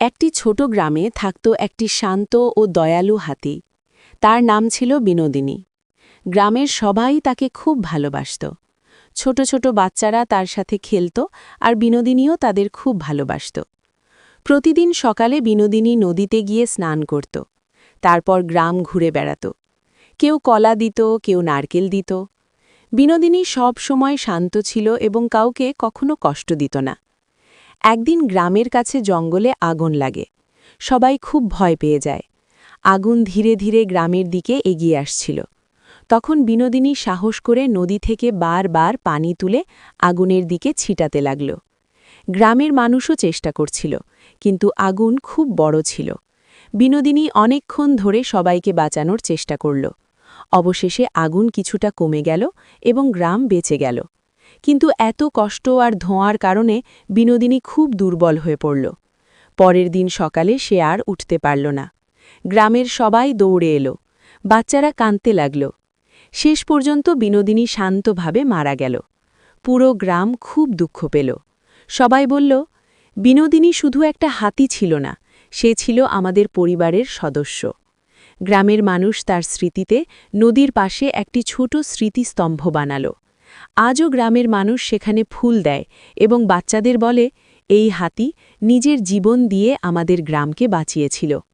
একটি ছোট গ্রামে থাকত একটি শান্ত ও দয়ালু হাতি। তার নাম ছিল বিনোদিনী। গ্রামের সবাই তাকে খুব ভালোবাসত। ছোট ছোট বাচ্চারা তার সাথে খেলত, আর বিনোদিনীও তাদের খুব ভালোবাসত। প্রতিদিন সকালে বিনোদিনী নদীতে গিয়ে স্নান করত। তারপর গ্রাম ঘুরে বেড়াত। কেউ কলা দিত, কেউ নারকেল দিত। বিনোদিনী সব সময় শান্ত ছিল এবং কাউকে কখনো কষ্ট দিত না। একদিন গ্রামের কাছে জঙ্গলে আগুন লাগে। সবাই খুব ভয় পেয়ে যায়। আগুন ধীরে ধীরে গ্রামের দিকে এগিয়ে আসছিল। তখন বিনোদিনী সাহস করে নদী থেকে বারবার পানি তুলে আগুনের দিকে ছিটাতে লাগল। গ্রামের মানুষও চেষ্টা করছিল, কিন্তু আগুন খুব বড় ছিল। বিনোদিনী অনেকক্ষণ ধরে সবাইকে বাঁচানোর চেষ্টা করল। অবশেষে আগুন কিছুটা কমে গেল এবং গ্রাম বেঁচে গেল। কিন্তু এত কষ্ট আর ধোঁয়ার কারণে বিনোদিনী খুব দুর্বল হয়ে পড়ল। পরের দিন সকালে সে আর উঠতে পারল না। গ্রামের সবাই দৌড়ে এলো। বাচ্চারা কাঁদতে লাগল। শেষ পর্যন্ত বিনোদিনী শান্তভাবে মারা গেল। পুরো গ্রাম খুব দুঃখ পেল। সবাই বলল, বিনোদিনী শুধু একটা হাতি ছিল না, সে ছিল আমাদের পরিবারের সদস্য। গ্রামের মানুষ তার স্মৃতিতে নদীর পাশে একটি ছোট স্মৃতিস্তম্ভ বানালো। আজও গ্রামের মানুষ সেখানে ফুল দেয় এবং বাচ্চাদের বলে, এই হাতি নিজের জীবন দিয়ে আমাদের গ্রামকে বাঁচিয়েছিল।